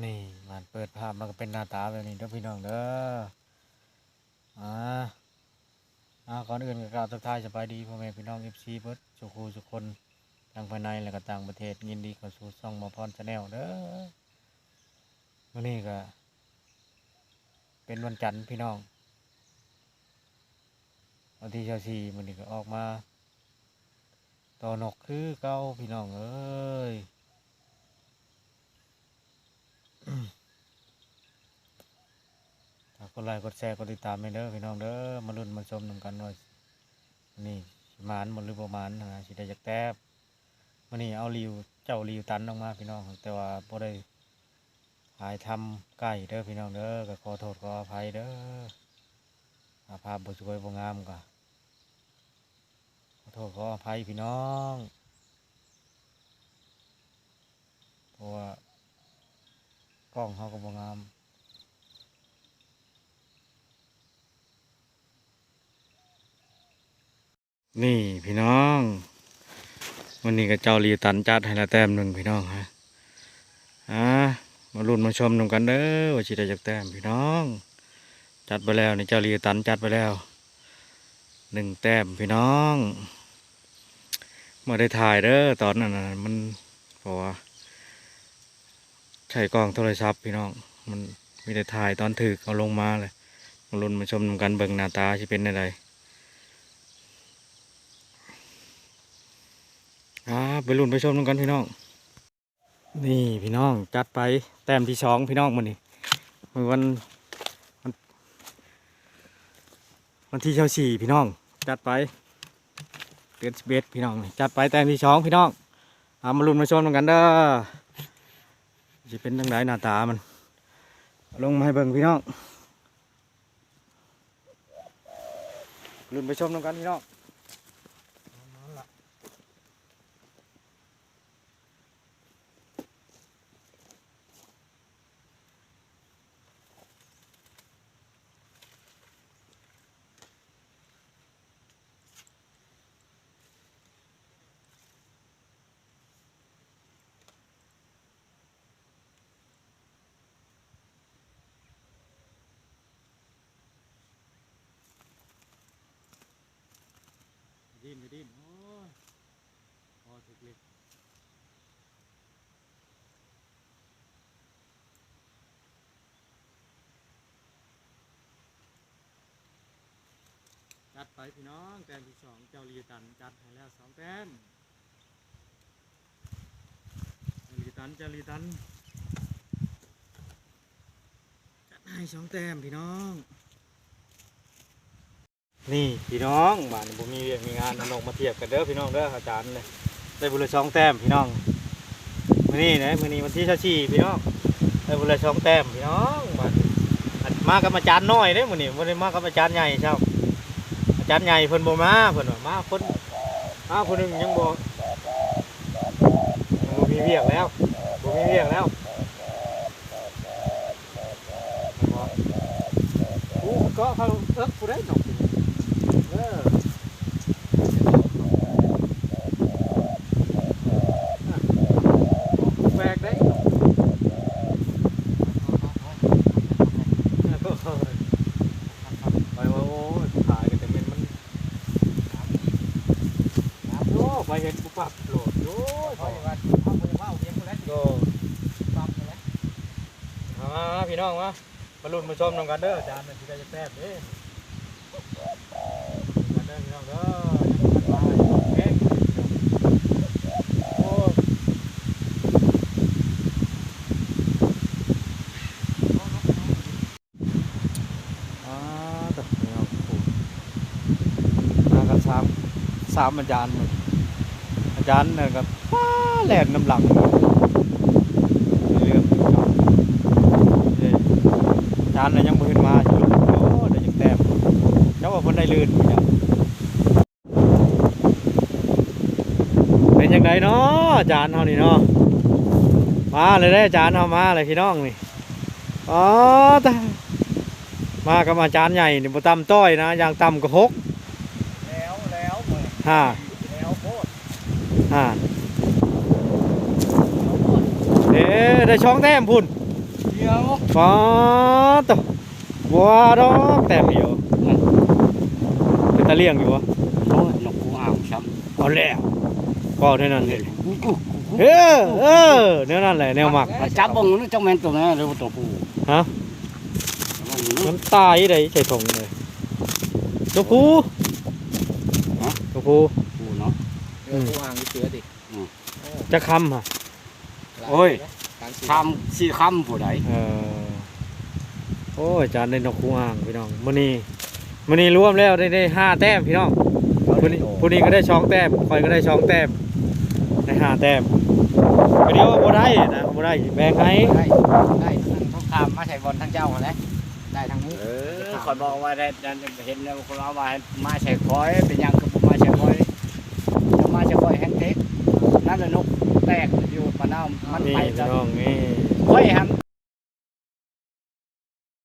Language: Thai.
นี่มันเปิดภาพมันก็เป็นหน้าตาแบบนี้เด้อพี่น้องเด้ออ่าก่อนอื่นก็กราบทักทายสบายดีพ่อแม่พี่น้องFCเบิดสุขูสุขคนทั้งภายในและก็ต่างประเทศยินดีเข้าสู่ช่องหมอพรชาแนลเด้อมื้อนี้ก็เป็นวันจันทร์พี่น้องวันที่24มื้อนี้ก็ออกมาต่อนกคือเก่าพี่น้องเอ้ยกดไลค์กดแชร์กดติดตามให้เด้อพี่น้องเด้อมาลุ้นมาชมนำกันว่านี่สิหมานบ่หรือบ่หมานนะสิได้จักแต้มมื้อนี้เอาเจ้าริวตันออกมาพี่น้องแต่ว่าบ่ได้ถ่ายทำใกล้เด้อพี่น้องเด้อก็ขอโทษขออภัยเด้อภาพบ่สวยบ่งามก็ขอโทษขออภัยพี่น้องเพราะว่ากล้องเขาก็บ่งามนี่พี่น้องวันนี้ก็เจ้าลีตันจัดให้ละแต้มหนึ่งพี่น้องฮะมาลุ้นมาชมนำกันเด้อว่าสิได้จักแต้มพี่น้องจัดไปแล้วนี่เจ้าลีตันจัดไปแล้ว1 แต้มพี่น้องมาได้ถ่ายเด้อตอนนั้นน่ะมันเพราะว่าใช้กล้องโทรศัพท์พี่น้องมันมีได้ถ่ายตอนถือเอาลงมาเลยมาลุ้นมาชมนำกันเบิ่งหน้าตาสิเป็นยังไงไปลุ้นไปชมกันพี่น้องนี่พี่น้องจัดไปแต้มที่2พี่น้องมื้อนี้วันที่24พี่น้องจัดไปเดือน11พี่น้องจัดไปแต้มที่2พี่น้องมาลุ้นมาชมกันเด้อจะเป็นจังไดหน้าตามันลงมาให้เบิ่งพี่น้องลุ้นไปชมกันพี่น้องดิ้นโอ้ยพอถึกเลยจัดไปพี่น้องแต้มที่2เจ้าลีตันจัดให้แล้ว2 แต้มเจ้าลีตันจัดให้2 แต้มพี่น้องนี่พี่น้องบ้านผมมีเรียกมีงานลงมาเทียบกันเด้อพี่น้องเด้ออาจารย์เลยได้บุญละ2 แต้มพี่น้องมื้อนี้วันที่24พี่น้องได้บุญละ2 แต้มพี่น้องบ้านมากับอาจารย์น้อยเด้มื้อนี้บ่ได้มากับอาจารย์ใหญ่เช้าอาจารย์ใหญ่เพิ่นบ่มาเพิ่นว่ามาคนคนนึงยังบ่มีเวียกแล้วบ่มีเวียกแล้วก็เขาผู้ใดเนาะแบกได้ไปว่าโอ้ถ่ายกันแต่มันโอ้ไปเห็นปุ๊บปั๊บโหลดโอ้ยไปว่าเอาไปว่าเลี้ยงคนแรกโตปั๊บคนแรกพี่น้องมาลุ้นมาชมนำกันเด้ออาจารย์สิได้จะแซ่บเด้กันเด้อพี่น้องเด้อสามอาจารย์เนี่ยกับแล่นน้ำหลังเรื่องอาจารย์เนี่ยยังบ่ขึ้นมาอยู่โอ้ได้ยังแต้มเจ้าว่าเพิ่นได้ลื่นเป็นยังไงเนาะอาจารย์เฮานี่เนาะมาเลยได้อาจารย์เฮามาเลยพี่น้องนี่อ๋อมากับอาจารย์ใหญ่นี่บ่ต่ำต้อยนะอย่างต่ำก็6แล้วได้2 แต้มพุ่น เดียว ฟ้าตัวบัวดอกแต้มเดียวเป็นตะเลี่ยงอยู่วะ โน้นนกกูอ่างช้ เอาแล้วก็เท่านั้น ำ เล เห็ ย นกู เออแนวนั้นแหละแนวหมัก จับบังนี่จังแม่นตัวแม่หรือตัวผู้ ฮะมันตายได้ใส่ถุงเลยตัวผู้ตัวผู้ ผู้เนาะ ผู้อ่างมีเสือดิ จะคำฮะ โอ้ย การสี คำสี่คำผู้ใด โอ้ยอาจารย์ได้นกคู่อ่างพี่น้องมื้อนี้รวมแล้วได้5แต้มพี่น้องผู้นี้ก็ได้2แต้มคอยก็ได้2แต้มได้5แต้มก็เดียวว่าบ่ได้นะบ่ได้แบ่งให้ ได้ทั้งคำมาใส่บอลทั้งเจ้าเลยได้ทั้งนี้ คอยบอกว่าได้เห็นแล้วคนเอาว่ามาใช้คอยเป็นยังคือมาใช้คอยจะมาใช้คอยแฮนเทคนั่นแหละนกแตกอยู่ปะน้ามัน นี่ ไป พี่ จะ น้องนี่ ค่อยหัน